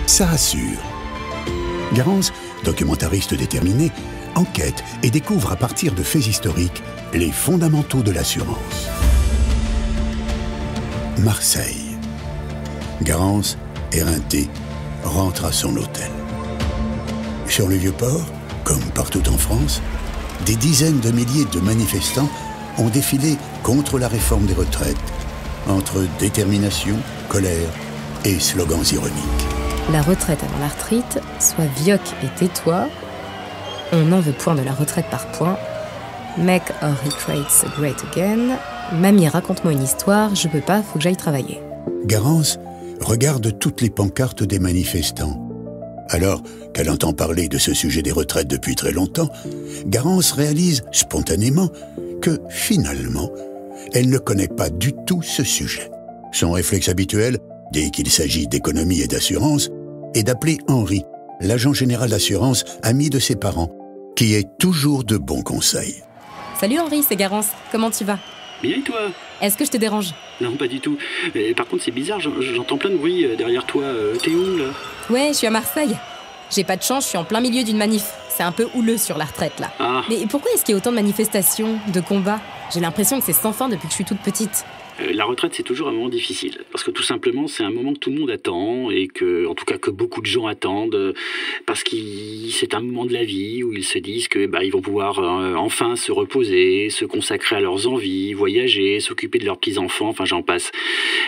Ça rassure. Garance, documentariste déterminé, enquête et découvre à partir de faits historiques les fondamentaux de l'assurance. Marseille. Garance, éreinté, rentre à son hôtel. Sur le Vieux-Port, comme partout en France, des dizaines de milliers de manifestants ont défilé contre la réforme des retraites, entre détermination, colère et slogans ironiques. La retraite avant l'arthrite, soit vioque et tais-toi. On n'en veut point de la retraite par points. Make or retreats great again. Mamie, raconte-moi une histoire, je peux pas, faut que j'aille travailler. Garance regarde toutes les pancartes des manifestants. Alors qu'elle entend parler de ce sujet des retraites depuis très longtemps, Garance réalise spontanément que, finalement, elle ne connaît pas du tout ce sujet. Son réflexe habituel, dès qu'il s'agit d'économie et d'assurance, est d'appeler Henri, l'agent général d'assurance, ami de ses parents, qui est toujours de bons conseils. Salut Henri, c'est Garance, comment tu vas? Bien et toi? Est-ce que je te dérange? Non, pas du tout. Par contre, c'est bizarre, j'entends plein de bruit derrière toi. T'es où, là? Ouais, je suis à Marseille. J'ai pas de chance, je suis en plein milieu d'une manif. C'est un peu houleux sur la retraite, là. Ah. Mais pourquoi est-ce qu'il y a autant de manifestations, de combats? J'ai l'impression que c'est sans fin depuis que je suis toute petite. La retraite, c'est toujours un moment difficile. Parce que tout simplement, c'est un moment que tout le monde attend et que, en tout cas, que beaucoup de gens attendent. Parce que c'est un moment de la vie où ils se disent que, ils vont pouvoir enfin se reposer, se consacrer à leurs envies, voyager, s'occuper de leurs petits-enfants, enfin, j'en passe.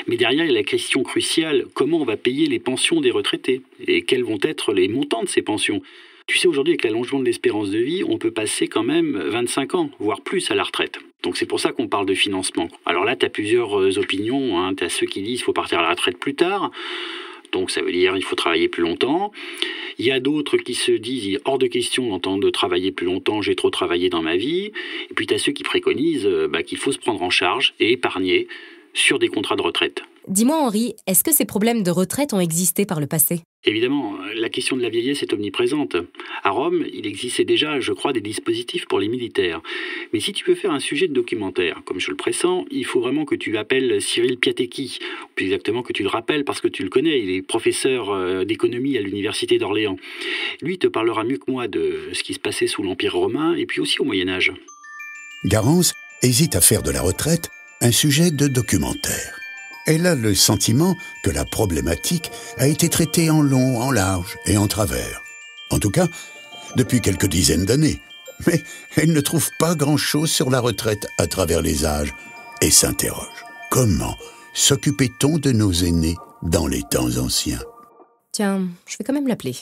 Mais derrière, il y a la question cruciale, comment on va payer les pensions des retraités? Et quels vont être les montants de ces pensions? Tu sais, aujourd'hui, avec l'allongement de l'espérance de vie, on peut passer quand même 25 ans, voire plus à la retraite. Donc c'est pour ça qu'on parle de financement. Alors là, tu as plusieurs opinions. Tu as ceux qui disent qu'il faut partir à la retraite plus tard. Donc ça veut dire qu'il faut travailler plus longtemps. Il y a d'autres qui se disent il est hors de question d'entendre de travailler plus longtemps, j'ai trop travaillé dans ma vie. Et puis tu as ceux qui préconisent qu'il faut se prendre en charge et épargner sur des contrats de retraite. Dis-moi Henri, est-ce que ces problèmes de retraite ont existé par le passé? Évidemment, la question de la vieillesse est omniprésente. À Rome, il existait déjà, je crois, des dispositifs pour les militaires. Mais si tu veux faire un sujet de documentaire, comme je le pressens, il faut vraiment que tu appelles Cyril Piattecchi. Plus exactement que tu le rappelles parce que tu le connais, il est professeur d'économie à l'université d'Orléans. Lui te parlera mieux que moi de ce qui se passait sous l'Empire romain et puis aussi au Moyen-Âge. Garance hésite à faire de la retraite un sujet de documentaire. Elle a le sentiment que la problématique a été traitée en long, en large et en travers. En tout cas, depuis quelques dizaines d'années. Mais elle ne trouve pas grand-chose sur la retraite à travers les âges et s'interroge. Comment s'occupait-on de nos aînés dans les temps anciens? Tiens, je vais quand même l'appeler.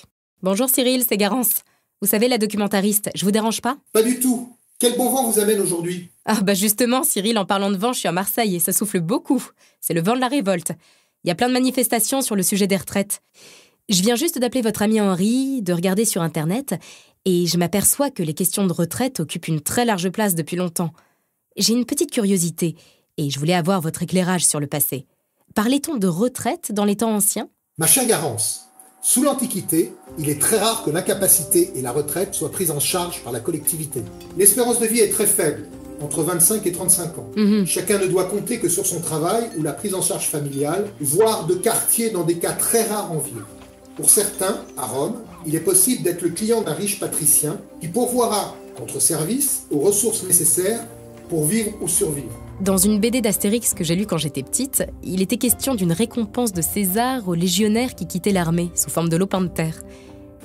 Bonjour Cyril, c'est Garance. Vous savez, la documentariste, je vous dérange pas? Pas du tout. Quel bon vent vous amène aujourd'hui? Ah justement, Cyril, en parlant de vent, je suis à Marseille et ça souffle beaucoup. C'est le vent de la révolte. Il y a plein de manifestations sur le sujet des retraites. Je viens juste d'appeler votre ami Henri, de regarder sur Internet, et je m'aperçois que les questions de retraite occupent une très large place depuis longtemps. J'ai une petite curiosité, et je voulais avoir votre éclairage sur le passé. Parlait-on de retraite dans les temps anciens? Ma chère Garance, sous l'Antiquité, il est très rare que l'incapacité et la retraite soient prises en charge par la collectivité. L'espérance de vie est très faible, entre 25 et 35 ans. Chacun ne doit compter que sur son travail ou la prise en charge familiale, voire de quartier dans des cas très rares en ville. Pour certains, à Rome, il est possible d'être le client d'un riche patricien qui pourvoira, contre service, aux ressources nécessaires pour vivre ou survivre. Dans une BD d'Astérix que j'ai lue quand j'étais petite, il était question d'une récompense de César aux légionnaires qui quittaient l'armée, sous forme de lopin de terre.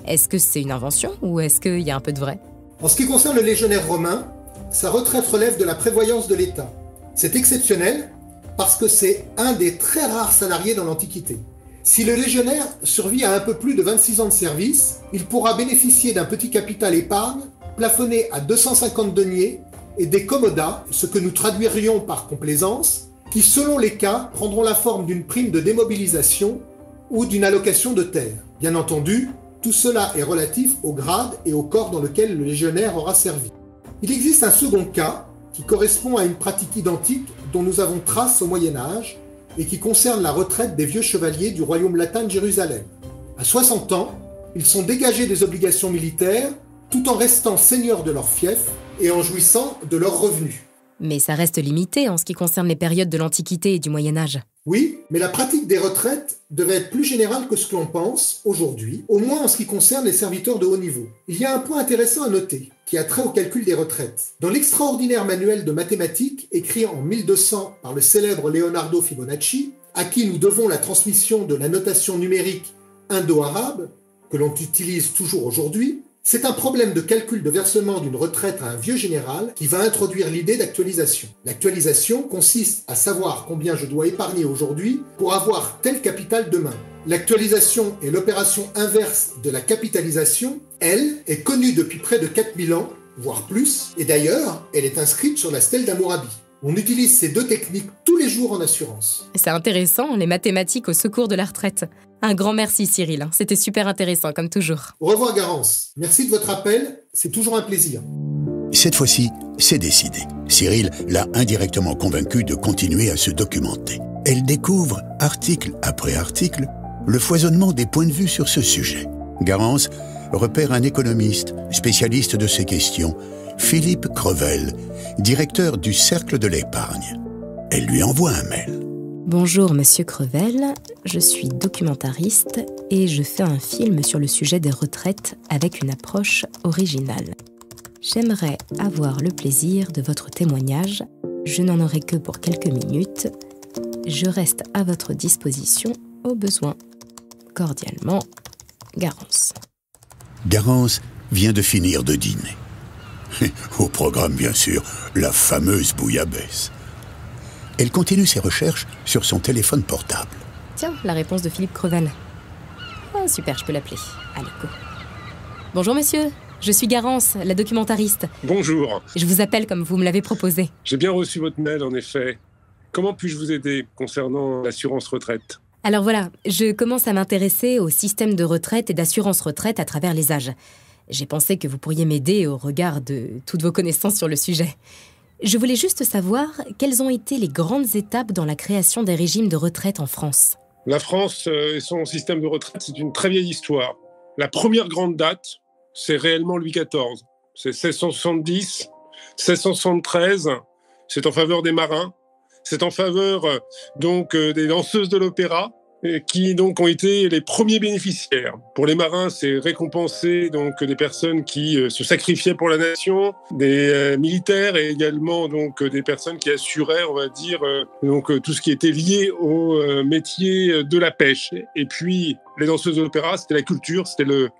Est-ce que c'est une invention ou est-ce qu'il y a un peu de vrai? En ce qui concerne le légionnaire romain, sa retraite relève de la prévoyance de l'État. C'est exceptionnel parce que c'est un des très rares salariés dans l'Antiquité. Si le légionnaire survit à un peu plus de 26 ans de service, il pourra bénéficier d'un petit capital épargne plafonné à 250 deniers et des commodas, ce que nous traduirions par complaisance, qui selon les cas prendront la forme d'une prime de démobilisation ou d'une allocation de terre. Bien entendu, tout cela est relatif au grade et au corps dans lequel le légionnaire aura servi. Il existe un second cas qui correspond à une pratique identique dont nous avons trace au Moyen-Âge et qui concerne la retraite des vieux chevaliers du royaume latin de Jérusalem. À 60 ans, ils sont dégagés des obligations militaires tout en restant seigneurs de leur fief et en jouissant de leurs revenus. Mais ça reste limité en ce qui concerne les périodes de l'Antiquité et du Moyen-Âge. Oui, mais la pratique des retraites devait être plus générale que ce que l'on pense aujourd'hui, au moins en ce qui concerne les serviteurs de haut niveau. Il y a un point intéressant à noter, qui a trait au calcul des retraites. Dans l'extraordinaire manuel de mathématiques, écrit en 1200 par le célèbre Leonardo Fibonacci, à qui nous devons la transmission de la notation numérique indo-arabe, que l'on utilise toujours aujourd'hui, c'est un problème de calcul de versement d'une retraite à un vieux général qui va introduire l'idée d'actualisation. L'actualisation consiste à savoir combien je dois épargner aujourd'hui pour avoir tel capital demain. L'actualisation est l'opération inverse de la capitalisation. Elle est connue depuis près de 4000 ans, voire plus, et d'ailleurs, elle est inscrite sur la stèle d'Hammurabi. On utilise ces deux techniques tous les jours en assurance. C'est intéressant, les mathématiques au secours de la retraite. Un grand merci Cyril, c'était super intéressant comme toujours. Au revoir Garance, merci de votre appel, c'est toujours un plaisir. Cette fois-ci, c'est décidé. Cyril l'a indirectement convaincu de continuer à se documenter. Elle découvre, article après article, le foisonnement des points de vue sur ce sujet. Garance repère un économiste, spécialiste de ces questions, Philippe Crevel, directeur du Cercle de l'Épargne. Elle lui envoie un mail. Bonjour Monsieur Crevel, je suis documentariste et je fais un film sur le sujet des retraites avec une approche originale. J'aimerais avoir le plaisir de votre témoignage. Je n'en aurai que pour quelques minutes. Je reste à votre disposition au besoin. Cordialement, Garance. Garance vient de finir de dîner. Au programme, bien sûr, la fameuse bouillabaisse. Elle continue ses recherches sur son téléphone portable. Tiens, la réponse de Philippe Crevel. Ah, super, je peux l'appeler. Allez, go. Bonjour monsieur, je suis Garance, la documentariste. Bonjour. Je vous appelle comme vous me l'avez proposé. J'ai bien reçu votre mail, en effet. Comment puis-je vous aider concernant l'assurance retraite ? Alors voilà, je commence à m'intéresser au système de retraite et d'assurance retraite à travers les âges. J'ai pensé que vous pourriez m'aider au regard de toutes vos connaissances sur le sujet. Je voulais juste savoir quelles ont été les grandes étapes dans la création des régimes de retraite en France. La France et son système de retraite, c'est une très vieille histoire. La première grande date, c'est réellement Louis XIV. C'est 1670, 1673, c'est en faveur des marins, c'est en faveur des danseuses de l'opéra, qui donc ont été les premiers bénéficiaires. Pour les marins, c'est récompenser donc des personnes qui se sacrifiaient pour la nation, des militaires et également donc des personnes qui assuraient, on va dire, tout ce qui était lié au métier de la pêche. Et puis les danseuses de l'opéra, c'était la culture, c'était le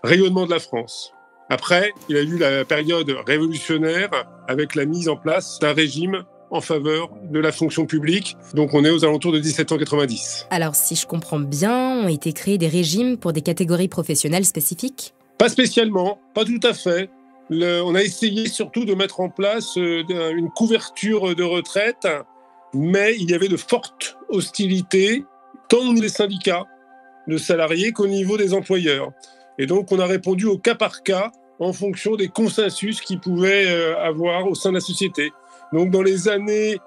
rayonnement de la France. Après, il y a eu la période révolutionnaire avec la mise en place d'un régime en faveur de la fonction publique. Donc on est aux alentours de 1790. Alors si je comprends bien, ont été créés des régimes pour des catégories professionnelles spécifiques ? Pas spécialement, pas tout à fait. On a essayé surtout de mettre en place une couverture de retraite, mais il y avait de fortes hostilités, tant au niveau des syndicats de salariés qu'au niveau des employeurs. Et donc on a répondu au cas par cas en fonction des consensus qu'il pouvait avoir au sein de la société. Donc, dans les années,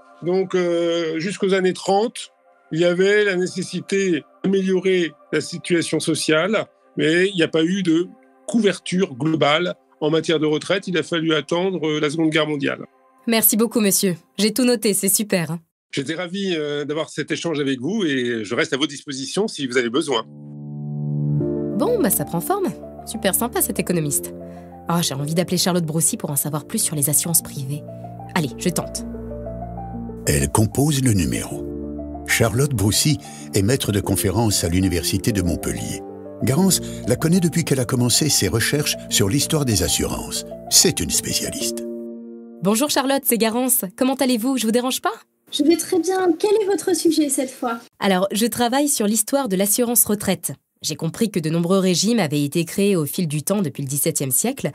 jusqu'aux années 30, il y avait la nécessité d'améliorer la situation sociale, mais il n'y a pas eu de couverture globale en matière de retraite. Il a fallu attendre la Seconde Guerre mondiale. Merci beaucoup, monsieur. J'ai tout noté, c'est super. J'étais ravi d'avoir cet échange avec vous et je reste à votre disposition si vous avez besoin. Bon, ça prend forme. Super sympa, cet économiste. Ah, j'ai envie d'appeler Charlotte Broussy pour en savoir plus sur les assurances privées. Allez, je tente. Elle compose le numéro. Charlotte Broussy est maître de conférence à l'Université de Montpellier. Garance la connaît depuis qu'elle a commencé ses recherches sur l'histoire des assurances. C'est une spécialiste. Bonjour Charlotte, c'est Garance. Comment allez-vous ? Je vous dérange pas ? Je vais très bien. Quel est votre sujet cette fois ? Alors, je travaille sur l'histoire de l'assurance retraite. J'ai compris que de nombreux régimes avaient été créés au fil du temps depuis le XVIIe siècle,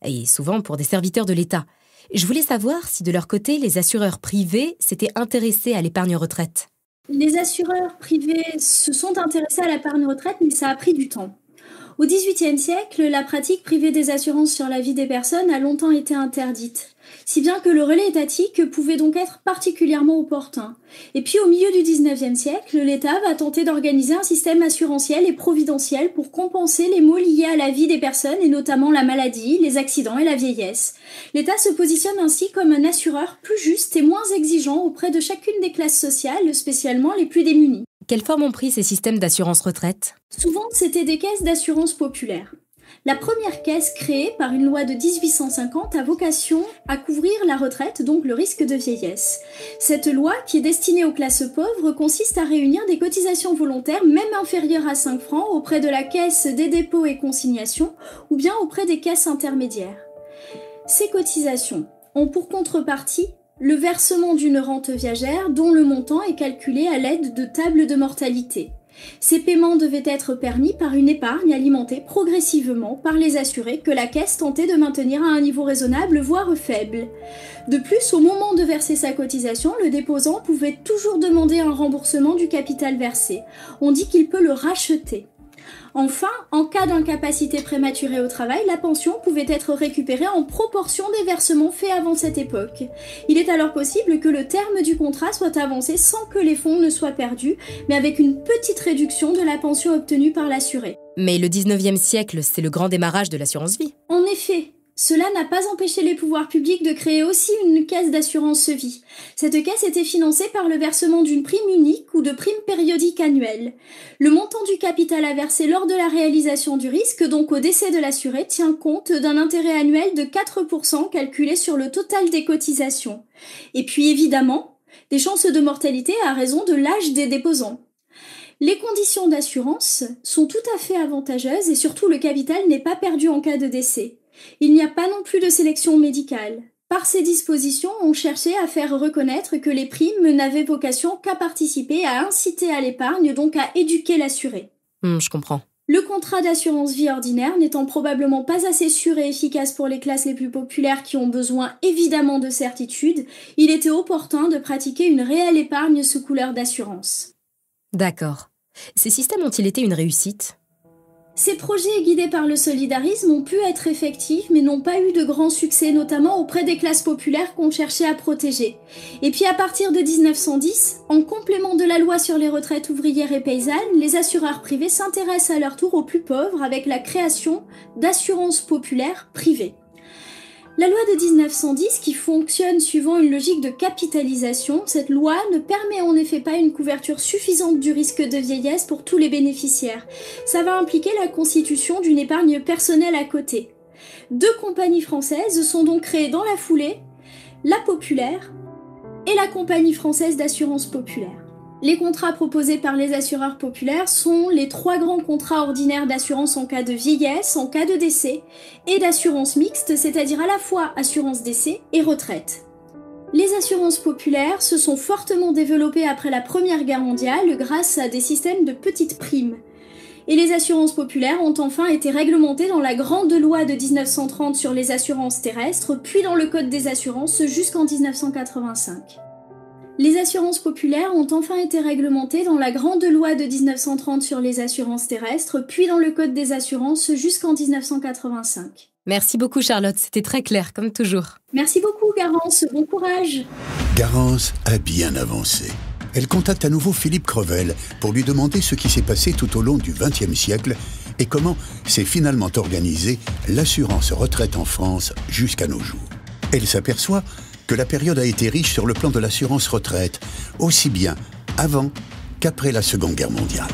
et souvent pour des serviteurs de l'État. Je voulais savoir si de leur côté, les assureurs privés s'étaient intéressés à l'épargne retraite. Les assureurs privés se sont intéressés à l'épargne retraite, mais ça a pris du temps. Au XVIIIe siècle, la pratique privée des assurances sur la vie des personnes a longtemps été interdite, si bien que le relais étatique pouvait donc être particulièrement opportun. Et puis au milieu du XIXe siècle, l'État va tenter d'organiser un système assurantiel et providentiel pour compenser les maux liés à la vie des personnes et notamment la maladie, les accidents et la vieillesse. L'État se positionne ainsi comme un assureur plus juste et moins exigeant auprès de chacune des classes sociales, spécialement les plus démunies. Quelle forme ont pris ces systèmes d'assurance retraite ? Souvent, c'était des caisses d'assurance populaire. La première caisse créée par une loi de 1850 a vocation à couvrir la retraite, donc le risque de vieillesse. Cette loi, qui est destinée aux classes pauvres, consiste à réunir des cotisations volontaires, même inférieures à 5 francs, auprès de la caisse des dépôts et consignations, ou bien auprès des caisses intermédiaires. Ces cotisations ont pour contrepartie le versement d'une rente viagère dont le montant est calculé à l'aide de tables de mortalité. Ces paiements devaient être permis par une épargne alimentée progressivement par les assurés que la caisse tentait de maintenir à un niveau raisonnable, voire faible. De plus, au moment de verser sa cotisation, le déposant pouvait toujours demander un remboursement du capital versé. On dit qu'il peut le racheter. Enfin, en cas d'incapacité prématurée au travail, la pension pouvait être récupérée en proportion des versements faits avant cette époque. Il est alors possible que le terme du contrat soit avancé sans que les fonds ne soient perdus, mais avec une petite réduction de la pension obtenue par l'assuré. Mais le 19e siècle, c'est le grand démarrage de l'assurance vie. En effet, cela n'a pas empêché les pouvoirs publics de créer aussi une caisse d'assurance vie. Cette caisse était financée par le versement d'une prime unique ou de primes périodiques annuelles. Le montant du capital à verser lors de la réalisation du risque, donc au décès de l'assuré, tient compte d'un intérêt annuel de 4% calculé sur le total des cotisations. Et puis évidemment, des chances de mortalité à raison de l'âge des déposants. Les conditions d'assurance sont tout à fait avantageuses et surtout le capital n'est pas perdu en cas de décès. Il n'y a pas non plus de sélection médicale. Par ces dispositions, on cherchait à faire reconnaître que les primes n'avaient vocation qu'à participer à inciter à l'épargne, donc à éduquer l'assuré. Je comprends. Le contrat d'assurance vie ordinaire n'étant probablement pas assez sûr et efficace pour les classes les plus populaires qui ont besoin évidemment de certitude, il était opportun de pratiquer une réelle épargne sous couleur d'assurance. D'accord. Ces systèmes ont-ils été une réussite ? Ces projets guidés par le solidarisme ont pu être effectifs mais n'ont pas eu de grand succès, notamment auprès des classes populaires qu'on cherchait à protéger. Et puis à partir de 1910, en complément de la loi sur les retraites ouvrières et paysannes, les assureurs privés s'intéressent à leur tour aux plus pauvres avec la création d'assurances populaires privées. La loi de 1910, qui fonctionne suivant une logique de capitalisation, cette loi ne permet en effet pas une couverture suffisante du risque de vieillesse pour tous les bénéficiaires. Ça va impliquer la constitution d'une épargne personnelle à côté. 2 compagnies françaises sont donc créées dans la foulée, la Populaire et la Compagnie française d'assurance populaire. Les contrats proposés par les assureurs populaires sont les 3 grands contrats ordinaires d'assurance en cas de vieillesse, en cas de décès, et d'assurance mixte, c'est-à-dire à la fois assurance décès et retraite. Les assurances populaires se sont fortement développées après la Première Guerre mondiale grâce à des systèmes de petites primes. Et les assurances populaires ont enfin été réglementées dans la grande loi de 1930 sur les assurances terrestres, puis dans le Code des assurances jusqu'en 1985. Les assurances populaires ont enfin été réglementées dans la grande loi de 1930 sur les assurances terrestres, puis dans le Code des assurances jusqu'en 1985. Merci beaucoup Charlotte, c'était très clair, comme toujours. Merci beaucoup Garance, bon courage. Garance a bien avancé. Elle contacte à nouveau Philippe Crevel pour lui demander ce qui s'est passé tout au long du XXe siècle et comment s'est finalement organisée l'assurance retraite en France jusqu'à nos jours. Elle s'aperçoit que la période a été riche sur le plan de l'assurance retraite, aussi bien avant qu'après la Seconde Guerre mondiale.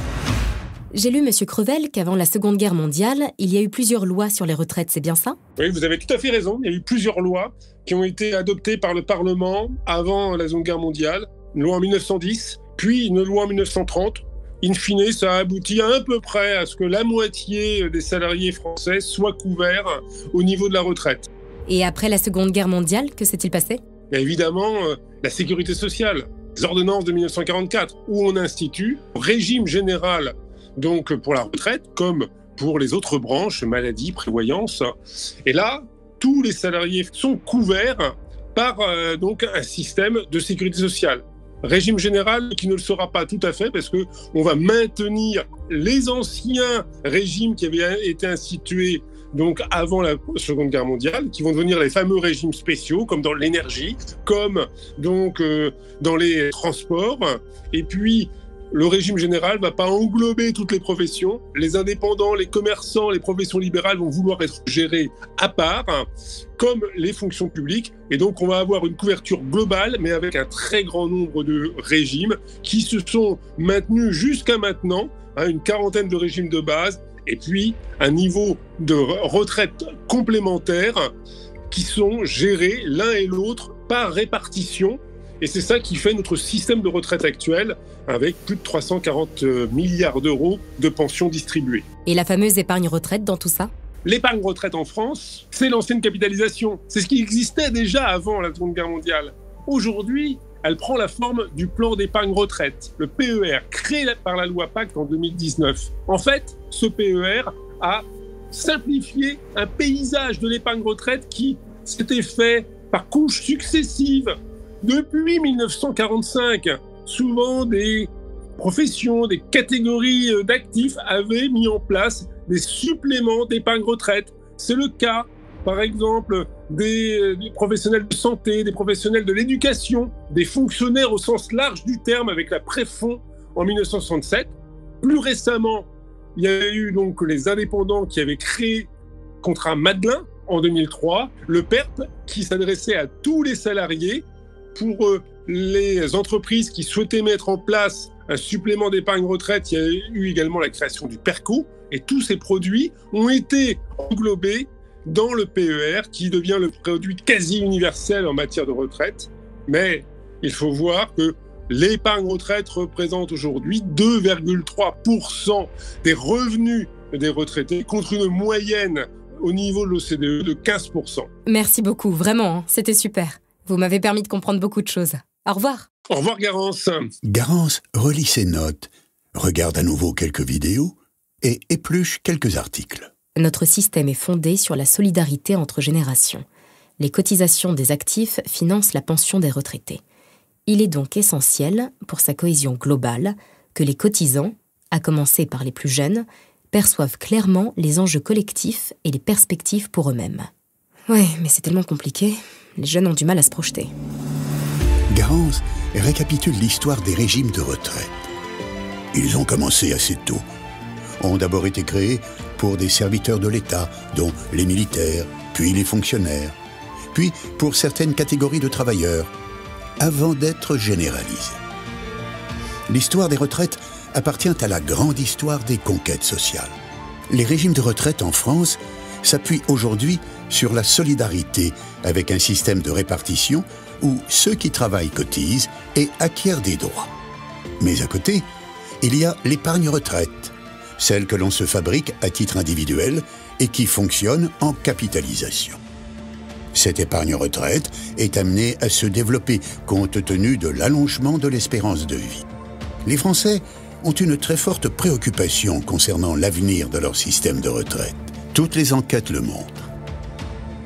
J'ai lu, Monsieur Crevel, qu'avant la Seconde Guerre mondiale, il y a eu plusieurs lois sur les retraites, c'est bien ça ? Oui, vous avez tout à fait raison. Il y a eu plusieurs lois qui ont été adoptées par le Parlement avant la Seconde Guerre mondiale. Une loi en 1910, puis une loi en 1930. In fine, ça a abouti à peu près à ce que la moitié des salariés français soient couverts au niveau de la retraite. Et après la Seconde Guerre mondiale, que s'est-il passé ? Il y a évidemment la sécurité sociale, les ordonnances de 1944, où on institue un régime général donc pour la retraite, comme pour les autres branches, maladie, prévoyance. Et là, tous les salariés sont couverts par donc un système de sécurité sociale. régime général qui ne le sera pas tout à fait parce qu'on va maintenir les anciens régimes qui avaient été institués donc avant la Seconde Guerre mondiale, qui vont devenir les fameux régimes spéciaux, comme dans l'énergie, comme donc dans les transports. Et puis, le régime général ne va pas englober toutes les professions. Les indépendants, les commerçants, les professions libérales vont vouloir être gérés à part, comme les fonctions publiques. Et donc, on va avoir une couverture globale, mais avec un très grand nombre de régimes qui se sont maintenus jusqu'à maintenant, une quarantaine de régimes de base, et puis un niveau de retraite complémentaire qui sont gérés l'un et l'autre par répartition. Et c'est ça qui fait notre système de retraite actuel, avec plus de 340 milliards d'euros de pensions distribuées. Et la fameuse épargne retraite dans tout ça ? L'épargne retraite en France, c'est l'ancienne capitalisation. C'est ce qui existait déjà avant la Seconde Guerre mondiale. Aujourd'hui, elle prend la forme du plan d'épargne retraite, le PER, créé par la loi Pacte en 2019. En fait, ce PER a simplifié un paysage de l'épargne retraite qui s'était fait par couches successives. Depuis 1945, souvent des professions, des catégories d'actifs avaient mis en place des suppléments d'épargne retraite. C'est le cas, par exemple, des professionnels de santé, des professionnels de l'éducation, des fonctionnaires au sens large du terme avec la Préfonds en 1967. Plus récemment, il y a eu donc les indépendants qui avaient créé Contrat Madelin en 2003, le PERP qui s'adressait à tous les salariés. Pour les entreprises qui souhaitaient mettre en place un supplément d'épargne retraite, il y a eu également la création du PERCO, et tous ces produits ont été englobés dans le PER, qui devient le produit quasi universel en matière de retraite. Mais il faut voir que l'épargne retraite représente aujourd'hui 2,3% des revenus des retraités, contre une moyenne au niveau de l'OCDE de 15%. Merci beaucoup, vraiment, c'était super. Vous m'avez permis de comprendre beaucoup de choses. Au revoir. Au revoir, Garance. Garance relit ses notes, regarde à nouveau quelques vidéos et épluche quelques articles. Notre système est fondé sur la solidarité entre générations. Les cotisations des actifs financent la pension des retraités. Il est donc essentiel, pour sa cohésion globale, que les cotisants, à commencer par les plus jeunes, perçoivent clairement les enjeux collectifs et les perspectives pour eux-mêmes. Ouais, mais c'est tellement compliqué. Les jeunes ont du mal à se projeter. Garance récapitule l'histoire des régimes de retraite. Ils ont commencé assez tôt. Ont d'abord été créés pour des serviteurs de l'État, dont les militaires, puis les fonctionnaires, puis pour certaines catégories de travailleurs, avant d'être généralisés. L'histoire des retraites appartient à la grande histoire des conquêtes sociales. Les régimes de retraite en France s'appuient aujourd'hui sur la solidarité avec un système de répartition où ceux qui travaillent cotisent et acquièrent des droits. Mais à côté, il y a l'épargne retraite, celle que l'on se fabrique à titre individuel et qui fonctionne en capitalisation. Cette épargne retraite est amenée à se développer compte tenu de l'allongement de l'espérance de vie. Les Français ont une très forte préoccupation concernant l'avenir de leur système de retraite. Toutes les enquêtes le montrent.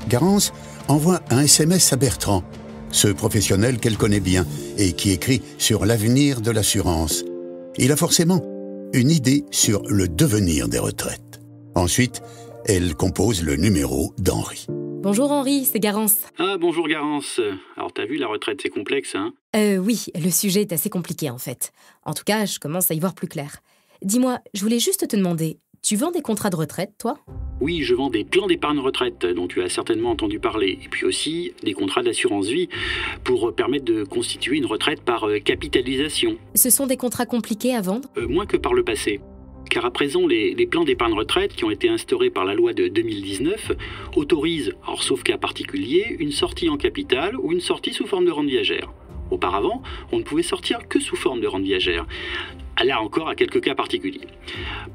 Garance envoie un SMS à Bertrand, ce professionnel qu'elle connaît bien et qui écrit sur l'avenir de l'assurance. Il a forcément une idée sur le devenir des retraites. Ensuite, elle compose le numéro d'Henri. Bonjour Henri, c'est Garance. Ah, bonjour Garance. Alors t'as vu, la retraite c'est complexe, hein ? Oui, le sujet est assez compliqué en fait. En tout cas, je commence à y voir plus clair. Dis-moi, je voulais juste te demander, tu vends des contrats de retraite, toi ? Oui, je vends des plans d'épargne retraite dont tu as certainement entendu parler. Et puis aussi des contrats d'assurance vie pour permettre de constituer une retraite par capitalisation. Ce sont des contrats compliqués à vendre ? Moins que par le passé. Car à présent, les plans d'épargne retraite qui ont été instaurés par la loi de 2019 autorisent, hors sauf cas particulier, une sortie en capital ou une sortie sous forme de rente viagère. Auparavant, on ne pouvait sortir que sous forme de rente viagère. Là encore, à quelques cas particuliers.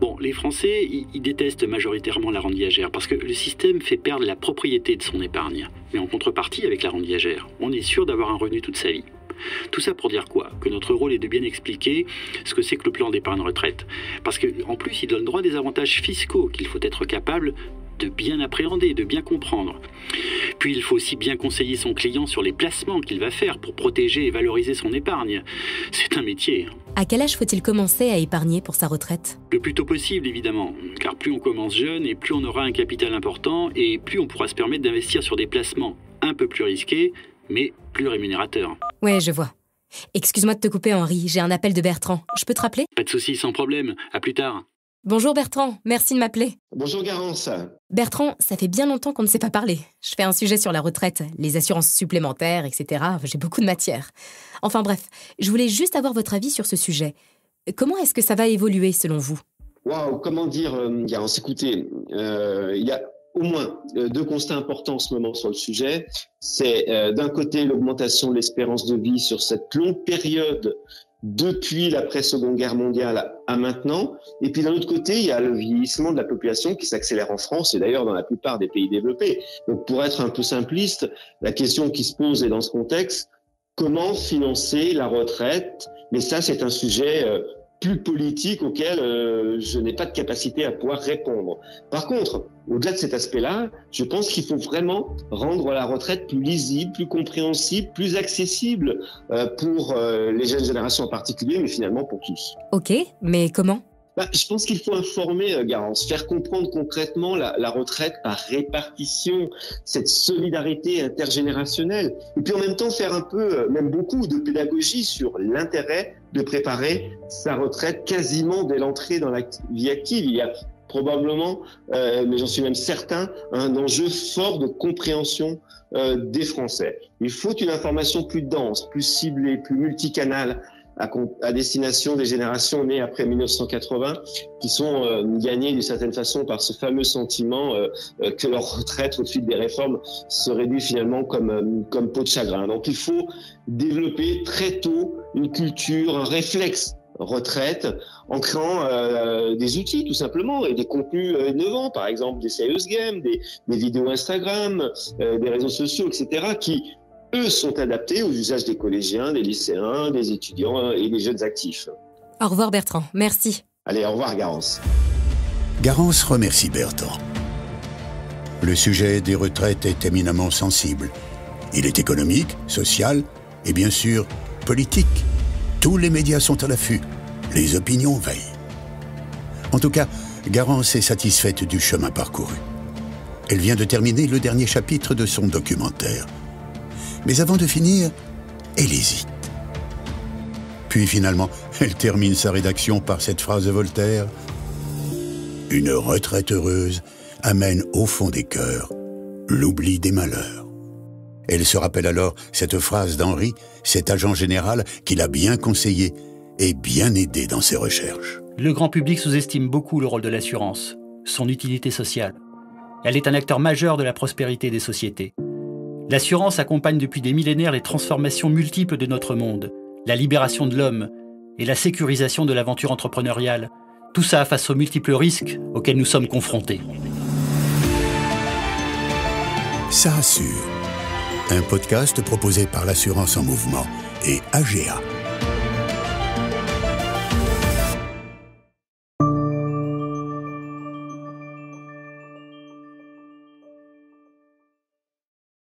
Bon, les Français, ils détestent majoritairement la rente viagère parce que le système fait perdre la propriété de son épargne. Mais en contrepartie, avec la rente viagère, on est sûr d'avoir un revenu toute sa vie. Tout ça pour dire quoi ? Que notre rôle est de bien expliquer ce que c'est que le plan d'épargne retraite. Parce qu'en plus, il donne droit à des avantages fiscaux qu'il faut être capable de bien appréhender, de bien comprendre. Puis il faut aussi bien conseiller son client sur les placements qu'il va faire pour protéger et valoriser son épargne. C'est un métier. À quel âge faut-il commencer à épargner pour sa retraite ? Le plus tôt possible, évidemment, car plus on commence jeune et plus on aura un capital important et plus on pourra se permettre d'investir sur des placements un peu plus risqués, mais plus rémunérateurs. Ouais, je vois. Excuse-moi de te couper, Henri, j'ai un appel de Bertrand. Je peux te rappeler ? Pas de soucis, sans problème. À plus tard. Bonjour Bertrand, merci de m'appeler. Bonjour Garance. Bertrand, ça fait bien longtemps qu'on ne s'est pas parlé. Je fais un sujet sur la retraite, les assurances supplémentaires, etc. J'ai beaucoup de matière. Enfin bref, je voulais juste avoir votre avis sur ce sujet. Comment est-ce que ça va évoluer selon vous ? Waouh, comment dire, Garance, écoutez, il y a au moins deux constats importants en ce moment sur le sujet. C'est d'un côté l'augmentation de l'espérance de vie sur cette longue période depuis l'après-Seconde Guerre mondiale à maintenant. Et puis d'un autre côté, il y a le vieillissement de la population qui s'accélère en France et d'ailleurs dans la plupart des pays développés. Donc pour être un peu simpliste, la question qui se pose est dans ce contexte, comment financer la retraite ? Mais ça, c'est un sujet plus politique auquel je n'ai pas de capacité à pouvoir répondre. Par contre, au-delà de cet aspect-là, je pense qu'il faut vraiment rendre la retraite plus lisible, plus compréhensible, plus accessible pour les jeunes générations en particulier, mais finalement pour tous. Ok, mais comment ? Je pense qu'il faut informer, Garance, faire comprendre concrètement la retraite par répartition, cette solidarité intergénérationnelle. Et puis en même temps faire un peu, même beaucoup de pédagogie sur l'intérêt de préparer sa retraite quasiment dès l'entrée dans la vie active. Il y a probablement, mais j'en suis même certain, un enjeu fort de compréhension des Français. Il faut une information plus dense, plus ciblée, plus multicanale, à destination des générations nées après 1980 qui sont gagnées d'une certaine façon par ce fameux sentiment que leur retraite au fil des réformes se réduit finalement comme peau de chagrin. Donc il faut développer très tôt une culture, un réflexe retraite en créant des outils tout simplement et des contenus innovants, par exemple des serious games, des vidéos Instagram, des réseaux sociaux, etc. qui eux sont adaptés aux usages des collégiens, des lycéens, des étudiants et des jeunes actifs. Au revoir Bertrand, merci. Allez, au revoir Garance. Garance remercie Bertrand. Le sujet des retraites est éminemment sensible. Il est économique, social et bien sûr politique. Tous les médias sont à l'affût. Les opinions veillent. En tout cas, Garance est satisfaite du chemin parcouru. Elle vient de terminer le dernier chapitre de son documentaire. Mais avant de finir, elle hésite. Puis finalement, elle termine sa rédaction par cette phrase de Voltaire. « Une retraite heureuse amène au fond des cœurs l'oubli des malheurs. » Elle se rappelle alors cette phrase d'Henri, cet agent général qui l'a bien conseillé et bien aidé dans ses recherches. Le grand public sous-estime beaucoup le rôle de l'assurance, son utilité sociale. Elle est un acteur majeur de la prospérité des sociétés. L'assurance accompagne depuis des millénaires les transformations multiples de notre monde, la libération de l'homme et la sécurisation de l'aventure entrepreneuriale. Tout ça face aux multiples risques auxquels nous sommes confrontés. Ça assure. Un podcast proposé par l'Assurance en Mouvement et AGA.